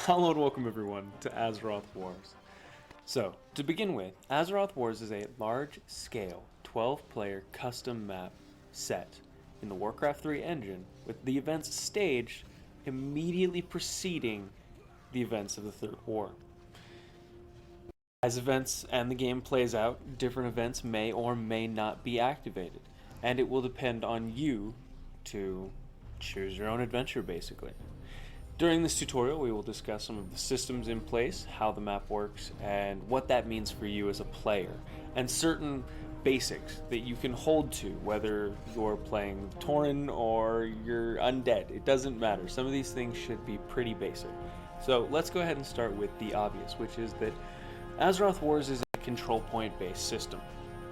Hello and welcome everyone to Azeroth Wars. So, to begin with, Azeroth Wars is a large-scale 12-player custom map set in the Warcraft 3 engine with the events staged immediately preceding the events of the Third War. As events and the game plays out, different events may or may not be activated, and it will depend on you to choose your own adventure basically. During this tutorial, we will discuss some of the systems in place, how the map works, and what that means for you as a player, and certain basics that you can hold to, whether you're playing Tauren or you're undead. It doesn't matter. Some of these things should be pretty basic. So let's go ahead and start with the obvious, which is that Azeroth Wars is a control point based system.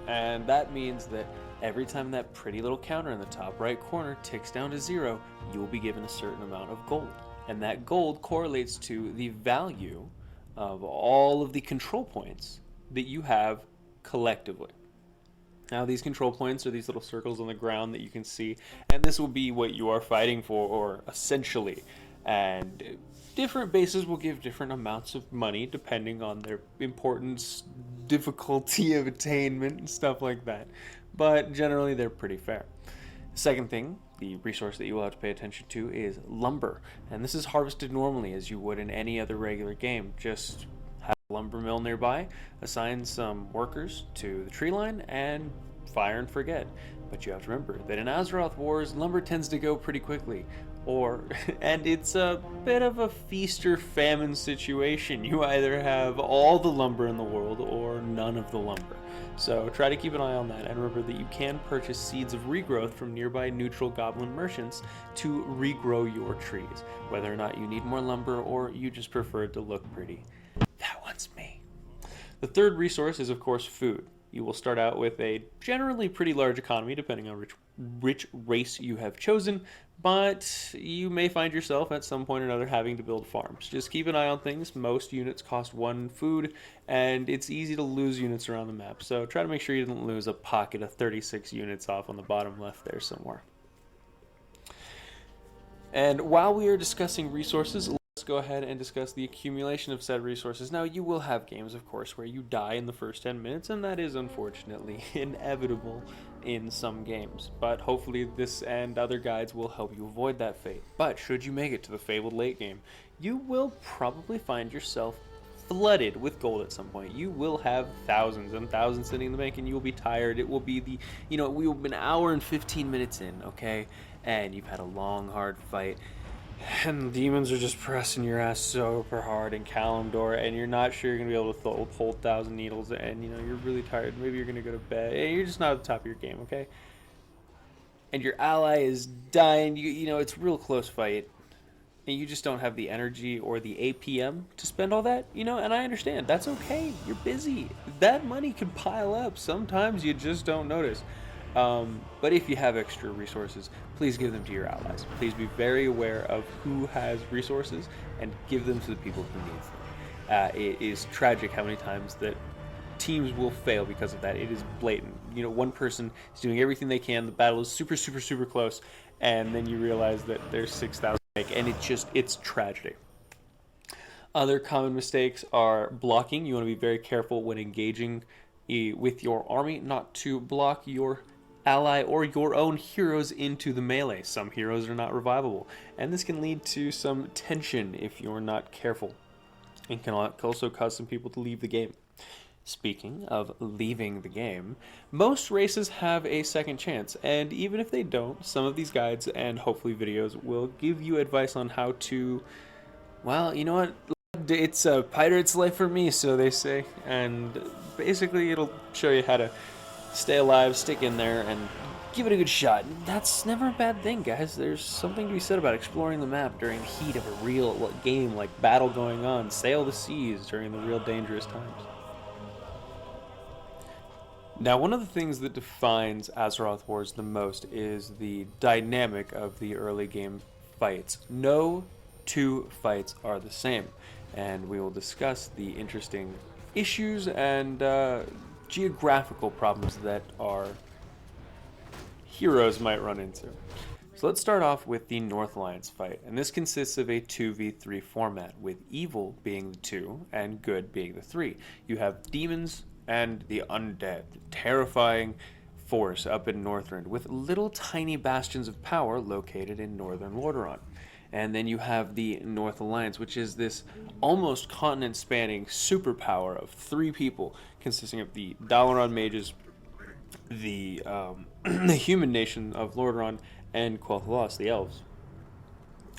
And that means that every time that pretty little counter in the top right corner ticks down to 0, you will be given a certain amount of gold. And that gold correlates to the value of all of the control points that you have collectively. Now these control points are these little circles on the ground that you can see, and this will be what you are fighting for, or essentially. And different bases will give different amounts of money depending on their importance, difficulty of attainment, and stuff like that. But generally they're pretty fair. Second thing, the resource that you will have to pay attention to is lumber. And this is harvested normally as you would in any other regular game. Just have a lumber mill nearby, assign some workers to the tree line, and fire and forget. But you have to remember that in Azeroth Wars, lumber tends to go pretty quickly. And it's a bit of a feast or famine situation. You either have all the lumber in the world or none of the lumber. So try to keep an eye on that, and remember that you can purchase seeds of regrowth from nearby neutral goblin merchants to regrow your trees, whether or not you need more lumber or you just prefer it to look pretty. That one's me. The third resource is, of course, food. You will start out with a generally pretty large economy, depending on which race you have chosen, but you may find yourself at some point or another having to build farms. Just keep an eye on things. Most units cost 1 food, and it's easy to lose units around the map, so try to make sure you don't lose a pocket of 36 units off on the bottom left there somewhere. And while we are discussing resources, let's go ahead and discuss the accumulation of said resources. Now, you will have games, of course, where you die in the first 10 minutes, and that is unfortunately inevitable in some games. But hopefully this and other guides will help you avoid that fate. But should you make it to the fabled late game, you will probably find yourself flooded with gold at some point. You will have thousands and thousands sitting in the bank, and you will be tired. It will be the, we will be an hour and 15 minutes in, okay? And you've had a long, hard fight. And the demons are just pressing your ass super hard in Kalimdor, and you're not sure you're going to be able to hold 1,000 needles, and you're really tired. Maybe you're going to go to bed, and you're just not at the top of your game, okay? And your ally is dying. It's a real close fight, and you just don't have the energy or the APM to spend all that, and I understand. That's okay. You're busy. That money can pile up. Sometimes you just don't notice. But if you have extra resources, please give them to your allies. Please be very aware of who has resources and give them to the people who need them. It is tragic how many times that teams will fail because of that. It is blatant. One person is doing everything they can. The battle is super, super, super close, and then you realize that there's 6,000 and it's tragedy. Other common mistakes are blocking. You want to be very careful when engaging with your army not to block your ally or your own heroes into the melee. Some heroes are not revivable, and this can lead to some tension if you're not careful, and can also cause some people to leave the game. Speaking of leaving the game, most races have a second chance, and even if they don't, some of these guides and hopefully videos will give you advice on how to, well, you know what, it's a pirate's life for me, so they say, and basically it'll show you how to stay alive, stick in there, and give it a good shot. That's never a bad thing, guys. There's something to be said about exploring the map during the heat of a real game, like battle going on. Sail the seas during the real dangerous times. Now, one of the things that defines Azeroth Wars the most is the dynamic of the early game fights. No two fights are the same, and we will discuss the interesting issues and geographical problems that our heroes might run into. So let's start off with the North Alliance fight, and this consists of a 2v3 format, with evil being the 2 and good being the 3. You have demons and the undead, terrifying force up in Northrend, with little tiny bastions of power located in northern Lordaeron. And then you have the North Alliance, which is this almost continent-spanning superpower of 3 people, consisting of the Dalaran mages, the the human nation of Lordaeron, and Quel'Thalas, the elves.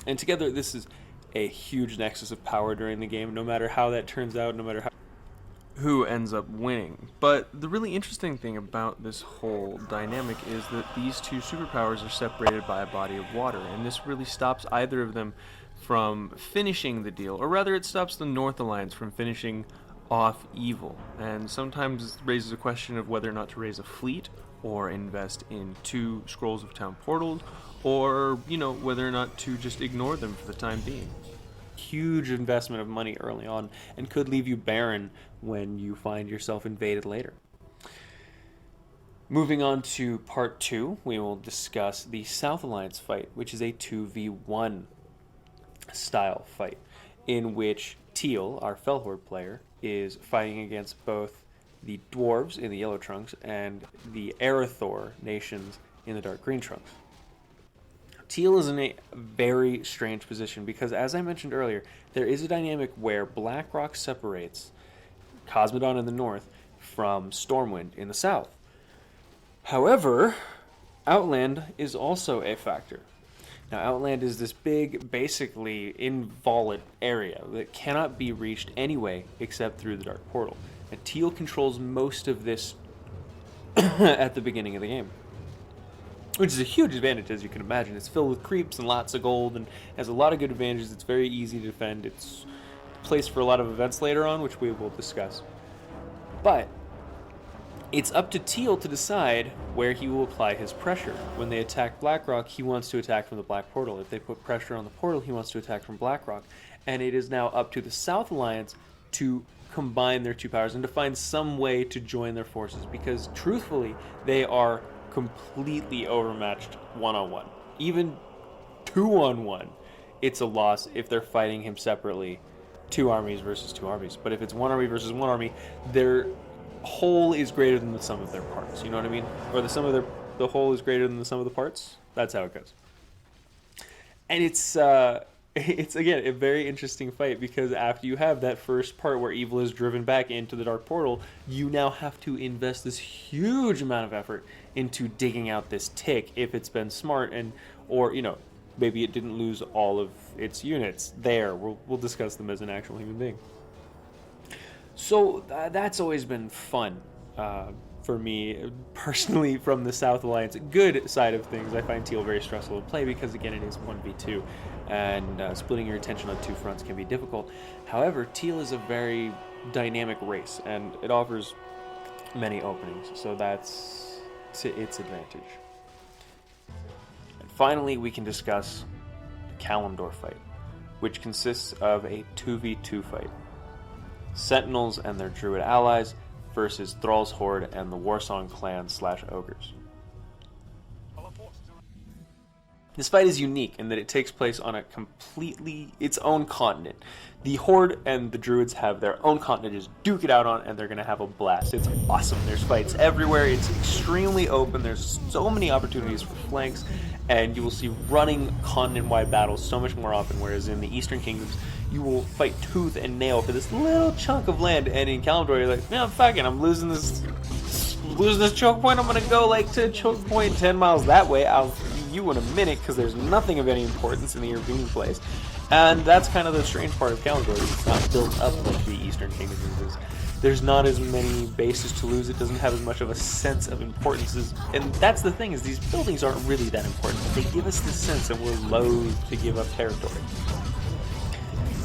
And together, this is a huge nexus of power during the game, no matter how that turns out, no matter who ends up winning. But the really interesting thing about this whole dynamic is that these 2 superpowers are separated by a body of water, and this really stops either of them from finishing the deal, or rather it stops the North Alliance from finishing off evil, and sometimes raises a question of whether or not to raise a fleet, or invest in 2 Scrolls of Town portals, or, whether or not to just ignore them for the time being. Huge investment of money early on, and could leave you barren when you find yourself invaded later. Moving on to part 2, we will discuss the South Alliance fight, which is a 2v1 style fight, in which Teal, our Felhorde player, is fighting against both the dwarves in the yellow trunks and the Arathor nations in the dark green trunks. Teal is in a very strange position because, as I mentioned earlier, there is a dynamic where Blackrock separates Cosmodon in the north from Stormwind in the south. However, Outland is also a factor. Now, Outland is this big, basically inviolate area that cannot be reached anyway except through the Dark Portal. And Teal controls most of this at the beginning of the game, which is a huge advantage, as you can imagine. It's filled with creeps and lots of gold and has a lot of good advantages. It's very easy to defend. It's a place for a lot of events later on, which we will discuss. But it's up to Teal to decide where he will apply his pressure. When they attack Blackrock, he wants to attack from the Black Portal. If they put pressure on the portal, he wants to attack from Blackrock. And it is now up to the South Alliance to combine their 2 powers and to find some way to join their forces, because truthfully, they are completely overmatched one-on-one. Even 2-on-1, it's a loss if they're fighting him separately, 2 armies versus 2 armies. But if it's 1 army versus 1 army, their whole is greater than the sum of their parts. You know what I mean? Or the whole is greater than the sum of the parts. That's how it goes. And it's again a very interesting fight, because after you have that first part where evil is driven back into the Dark Portal, you now have to invest this huge amount of effort into digging out this tick if it's been smart, or maybe it didn't lose all of its units there. We'll discuss them as an actual human being. So that's always been fun for me personally from the South Alliance. Good side of things, I find Teal very stressful to play because, again, it is 1v2, and splitting your attention on 2 fronts can be difficult. However, Teal is a very dynamic race, and it offers many openings, so that's to its advantage. And finally, we can discuss the Kalimdor fight, which consists of a 2v2 fight. Sentinels and their druid allies versus Thrall's Horde and the Warsong clan / ogres. This fight is unique in that it takes place on a completely its own continent. The Horde and the Druids have their own continent to just duke it out on, and they're going to have a blast. It's awesome. There's fights everywhere. It's extremely open. There's so many opportunities for flanks, and you will see running continent-wide battles so much more often, whereas in the Eastern Kingdoms, you will fight tooth and nail for this little chunk of land, and in Kalimdor, you're like, man, fuck it, I'm losing this choke point. I'm going to go to choke point 10 miles that way. I'll see you in a minute, because there's nothing of any importance in the European place. And that's kind of the strange part of Kalimdor. It's not built up like the Eastern Kingdoms is. There's not as many bases to lose. It doesn't have as much of a sense of importance. And that's the thing, is these buildings aren't really that important. But they give us this sense, and we're loath to give up territory.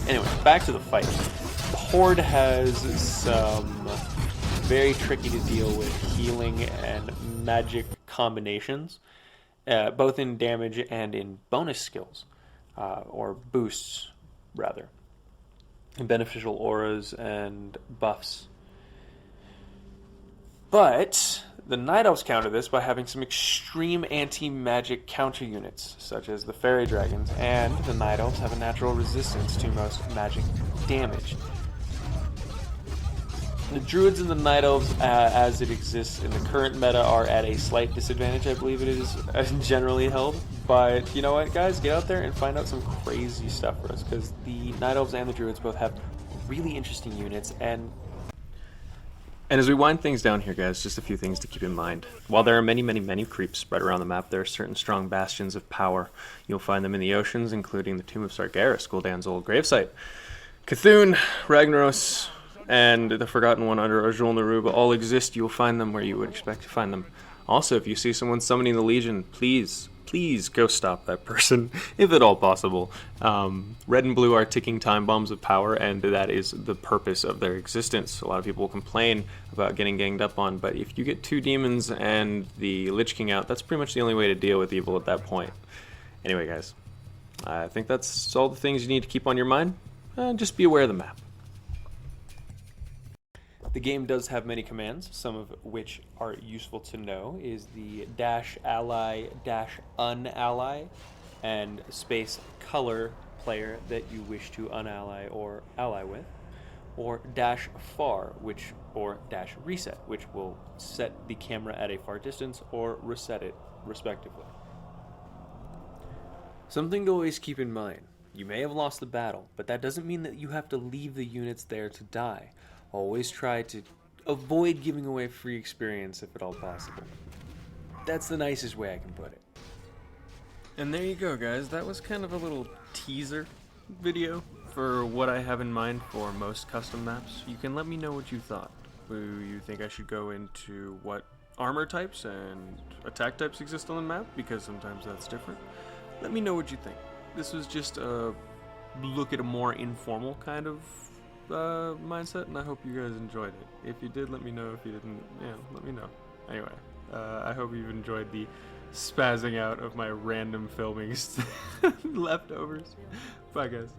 Anyway, back to the fight. The Horde has some very tricky to deal with healing and magic combinations, both in damage and in bonus skills. Or boosts, rather, and beneficial auras and buffs. But the Night Elves counter this by having some extreme anti-magic counter units, such as the Fairy Dragons, and the Night Elves have a natural resistance to most magic damage. The Druids and the Night Elves, as it exists in the current meta, are at a slight disadvantage, I believe it is generally held. But you know what, guys? Get out there and find out some crazy stuff for us, because the Night Elves and the Druids both have really interesting units, and as we wind things down here, guys, just a few things to keep in mind. While there are many, many, many creeps spread around the map, there are certain strong bastions of power. You'll find them in the oceans, including the Tomb of Sargeras, Gul'dan's old gravesite. Cthulhu, Ragnaros, and the Forgotten One under Azul Naruba all exist. You'll find them where you would expect to find them. Also, if you see someone summoning the Legion, please go stop that person, if at all possible. Red and blue are ticking time bombs of power, and that is the purpose of their existence. A lot of people complain about getting ganged up on, but if you get 2 demons and the Lich King out, that's pretty much the only way to deal with evil at that point. Anyway, guys, I think that's all the things you need to keep on your mind. Just be aware of the map. The game does have many commands, some of which are useful to know, is the -ally, -unally, and space color player that you wish to unally or ally with, or -far, or -reset, which will set the camera at a far distance or reset it, respectively. Something to always keep in mind. You may have lost the battle, but that doesn't mean that you have to leave the units there to die. Always try to avoid giving away free experience if at all possible. That's the nicest way I can put it. And there you go, guys. That was kind of a little teaser video for what I have in mind for most custom maps. You can let me know what you thought. Do you think I should go into what armor types and attack types exist on the map? Because sometimes that's different. Let me know what you think. This was just a look at a more informal kind of mindset, and I hope you guys enjoyed it. If you did, let me know. If you didn't, yeah, let me know. Anyway, I hope you've enjoyed the spazzing out of my random filmings leftovers. Bye, guys.